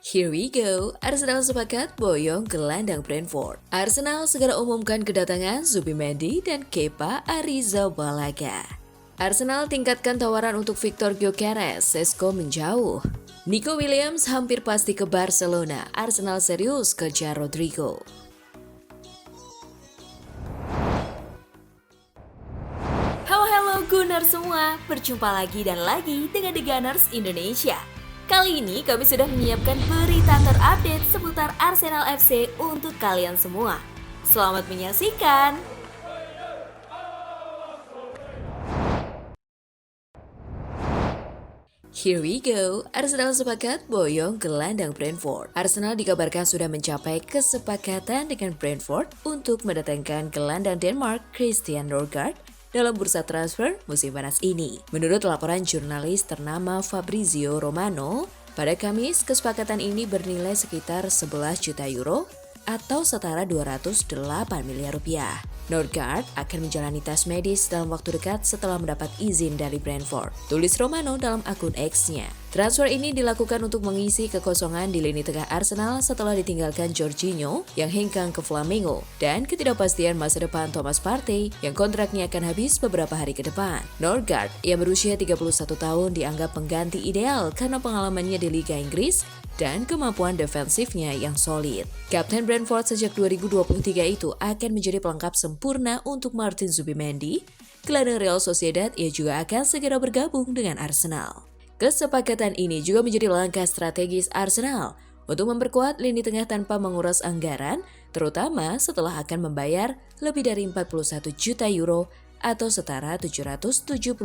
Here we go, Arsenal sepakat boyong gelandang Brentford. Arsenal segera umumkan kedatangan Zubimendi dan Kepa Arrizabalaga. Arsenal tingkatkan tawaran untuk Victor Gyökeres, Sesko menjauh. Nico Williams hampir pasti ke Barcelona, Arsenal serius kejar Rodrigo. Halo Gunners semua, berjumpa lagi dan lagi dengan The Gunners Indonesia. Kali ini kami sudah menyiapkan berita terupdate seputar Arsenal FC untuk kalian semua. Selamat menyaksikan! Here we go, Arsenal sepakat boyong gelandang Brentford. Arsenal dikabarkan sudah mencapai kesepakatan dengan Brentford untuk mendatangkan gelandang Denmark Christian Norgard dalam bursa transfer musim panas ini. Menurut laporan jurnalis ternama Fabrizio Romano, pada Kamis kesepakatan ini bernilai sekitar 11 juta euro atau setara 208 miliar rupiah. Norgard akan menjalani tes medis dalam waktu dekat setelah mendapat izin dari Brentford, tulis Romano dalam akun X-nya. Transfer ini dilakukan untuk mengisi kekosongan di lini tengah Arsenal setelah ditinggalkan Jorginho yang hengkang ke Flamengo dan ketidakpastian masa depan Thomas Partey yang kontraknya akan habis beberapa hari ke depan. Norgard yang berusia 31 tahun dianggap pengganti ideal karena pengalamannya di Liga Inggris dan kemampuan defensifnya yang solid. Kapten Brentford sejak 2023 itu akan menjadi pelengkap sempurna untuk Martin Zubimendi. Gelandang Real Sociedad ia juga akan segera bergabung dengan Arsenal. Kesepakatan ini juga menjadi langkah strategis Arsenal untuk memperkuat lini tengah tanpa menguras anggaran, terutama setelah akan membayar lebih dari 41 juta euro atau setara 775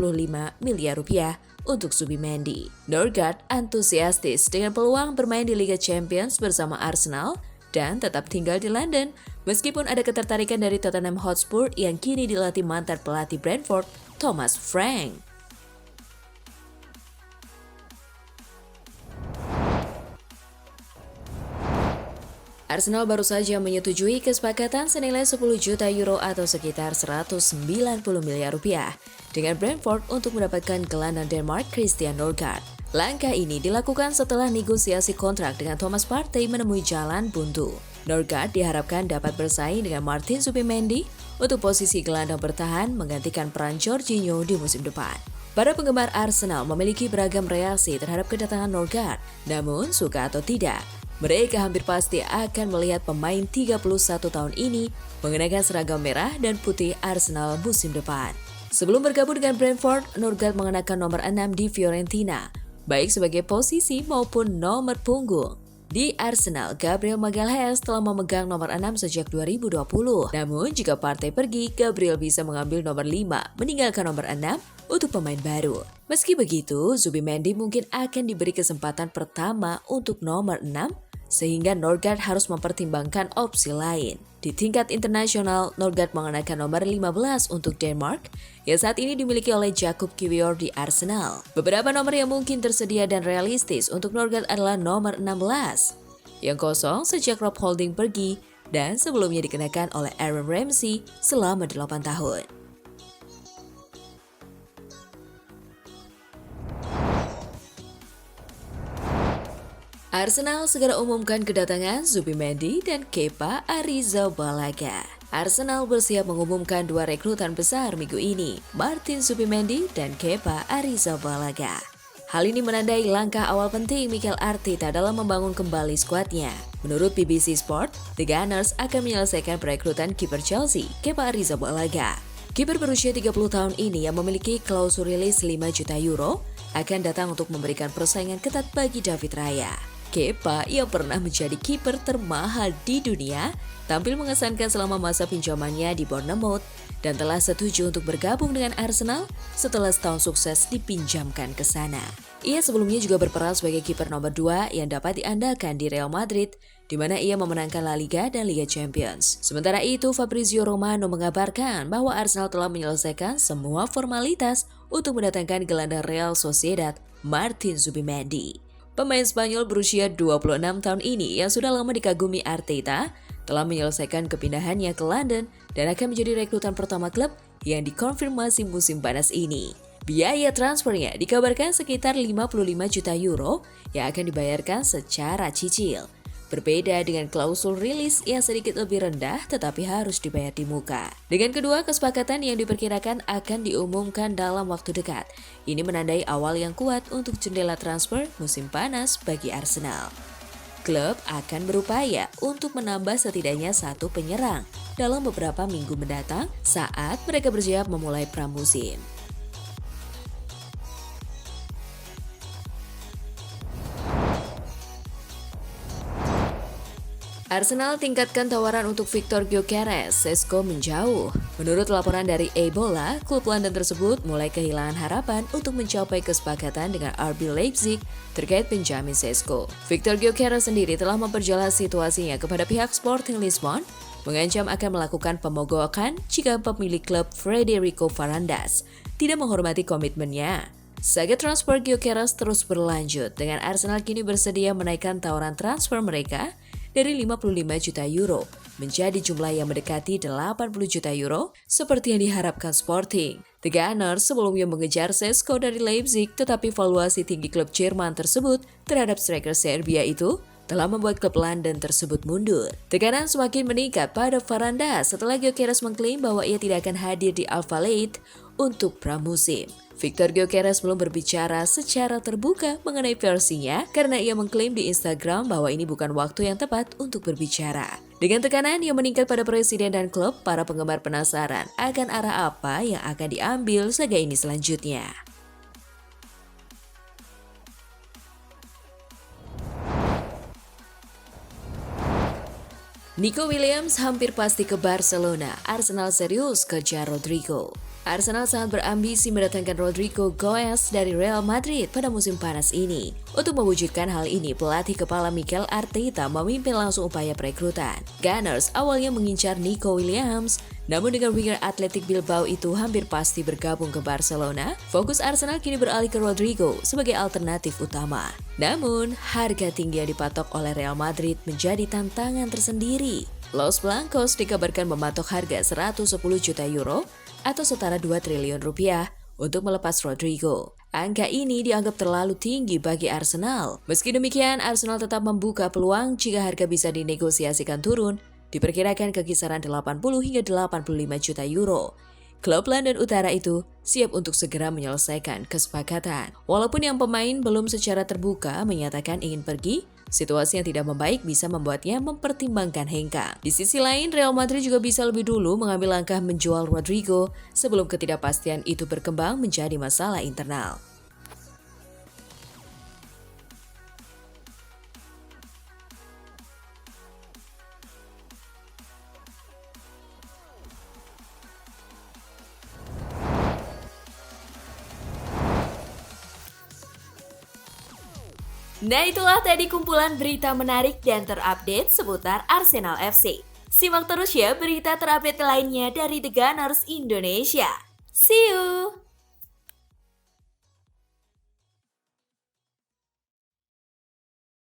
miliar rupiah untuk Zubimendi. Norgard antusiastis dengan peluang bermain di Liga Champions bersama Arsenal dan tetap tinggal di London meskipun ada ketertarikan dari Tottenham Hotspur yang kini dilatih mantan pelatih Brentford, Thomas Frank. Arsenal baru saja menyetujui kesepakatan senilai 10 juta euro atau sekitar 190 miliar rupiah dengan Brentford untuk mendapatkan gelandang Denmark Christian Norgard. Langkah ini dilakukan setelah negosiasi kontrak dengan Thomas Partey menemui jalan buntu. Norgard diharapkan dapat bersaing dengan Martin Zubimendi untuk posisi gelandang bertahan menggantikan peran Jorginho di musim depan. Para penggemar Arsenal memiliki beragam reaksi terhadap kedatangan Norgard, namun suka atau tidak, mereka hampir pasti akan melihat pemain 31 tahun ini mengenakan seragam merah dan putih Arsenal musim depan. Sebelum bergabung dengan Brentford, Norgard mengenakan nomor 6 di Fiorentina, baik sebagai posisi maupun nomor punggung. Di Arsenal, Gabriel Magalhaes telah memegang nomor 6 sejak 2020. Namun, jika Partey pergi, Gabriel bisa mengambil nomor 5, meninggalkan nomor 6 untuk pemain baru. Meski begitu, Zubimendi mungkin akan diberi kesempatan pertama untuk nomor 6, sehingga Norgard harus mempertimbangkan opsi lain. Di tingkat internasional, Norgard mengenakan nomor 15 untuk Denmark, yang saat ini dimiliki oleh Jakub Kiwior di Arsenal. Beberapa nomor yang mungkin tersedia dan realistis untuk Norgard adalah nomor 16, yang kosong sejak Rob Holding pergi, dan sebelumnya dikenakan oleh Aaron Ramsey selama 8 tahun. Arsenal segera umumkan kedatangan Zubimendi dan Kepa Arrizabalaga. Arsenal bersiap mengumumkan dua rekrutan besar minggu ini, Martin Zubimendi dan Kepa Arrizabalaga. Hal ini menandai langkah awal penting Mikel Arteta dalam membangun kembali skuadnya. Menurut BBC Sport, The Gunners akan menyelesaikan perekrutan kiper Chelsea, Kepa Arrizabalaga. Kiper berusia 30 tahun ini yang memiliki klausul rilis 5 juta euro akan datang untuk memberikan persaingan ketat bagi David Raya. Kepa yang pernah menjadi kiper termahal di dunia, tampil mengesankan selama masa pinjamannya di Bournemouth dan telah setuju untuk bergabung dengan Arsenal setelah setahun sukses dipinjamkan ke sana. Ia sebelumnya juga berperan sebagai kiper nomor 2 yang dapat diandalkan di Real Madrid, di mana ia memenangkan La Liga dan Liga Champions. Sementara itu, Fabrizio Romano mengabarkan bahwa Arsenal telah menyelesaikan semua formalitas untuk mendatangkan gelandang Real Sociedad, Martin Zubimendi. Pemain Spanyol berusia 26 tahun ini yang sudah lama dikagumi Arteta telah menyelesaikan kepindahannya ke London dan akan menjadi rekrutan pertama klub yang dikonfirmasi musim panas ini. Biaya transfernya dikabarkan sekitar 55 juta euro yang akan dibayarkan secara cicil. Berbeda dengan klausul rilis yang sedikit lebih rendah tetapi harus dibayar di muka. Dengan kedua kesepakatan yang diperkirakan akan diumumkan dalam waktu dekat. Ini menandai awal yang kuat untuk jendela transfer musim panas bagi Arsenal. Klub akan berupaya untuk menambah setidaknya satu penyerang dalam beberapa minggu mendatang saat mereka bersiap memulai pramusim. Arsenal tingkatkan tawaran untuk Victor Gyökeres, Sesko menjauh. Menurut laporan dari Ebola, klub London tersebut mulai kehilangan harapan untuk mencapai kesepakatan dengan RB Leipzig terkait Benjamin Sesko. Victor Gyökeres sendiri telah memperjelas situasinya kepada pihak Sporting Lisbon, mengancam akan melakukan pemogokan jika pemilik klub Frederico Varandas tidak menghormati komitmennya. Saga transfer Gyökeres terus berlanjut dengan Arsenal kini bersedia menaikkan tawaran transfer mereka dari 55 juta euro menjadi jumlah yang mendekati 80 juta euro seperti yang diharapkan Sporting. The Gunners sebelumnya mengejar Sesko dari Leipzig tetapi valuasi tinggi klub Jerman tersebut terhadap striker Serbia itu telah membuat klub London tersebut mundur. Tekanan semakin meningkat pada Varandas setelah Gyökeres mengklaim bahwa ia tidak akan hadir di Alpha Late untuk pramusim. Victor Gyökeres belum berbicara secara terbuka mengenai versinya karena ia mengklaim di Instagram bahwa ini bukan waktu yang tepat untuk berbicara. Dengan tekanan yang meningkat pada presiden dan klub, para penggemar penasaran akan arah apa yang akan diambil saga ini selanjutnya. Nico Williams hampir pasti ke Barcelona, Arsenal serius kejar Rodrigo. Arsenal sangat berambisi mendatangkan Rodrigo Goes dari Real Madrid pada musim panas ini. Untuk mewujudkan hal ini, pelatih kepala Mikel Arteta memimpin langsung upaya perekrutan. Gunners awalnya mengincar Nico Williams, namun dengan winger Athletic Bilbao itu hampir pasti bergabung ke Barcelona, fokus Arsenal kini beralih ke Rodrigo sebagai alternatif utama. Namun, harga tinggi yang dipatok oleh Real Madrid menjadi tantangan tersendiri. Los Blancos dikabarkan mematok harga 110 juta euro atau setara 2 triliun rupiah untuk melepas Rodrigo. Angka ini dianggap terlalu tinggi bagi Arsenal. Meski demikian, Arsenal tetap membuka peluang jika harga bisa dinegosiasikan turun, diperkirakan ke kisaran 80 hingga 85 juta euro. Klub London Utara itu siap untuk segera menyelesaikan kesepakatan. Walaupun yang pemain belum secara terbuka menyatakan ingin pergi, situasi yang tidak membaik bisa membuatnya mempertimbangkan hengkang. Di sisi lain, Real Madrid juga bisa lebih dulu mengambil langkah menjual Rodrigo sebelum ketidakpastian itu berkembang menjadi masalah internal. Nah, itulah tadi kumpulan berita menarik dan terupdate seputar Arsenal FC. Simak terus ya berita terupdate lainnya dari The Gunners Indonesia. See you!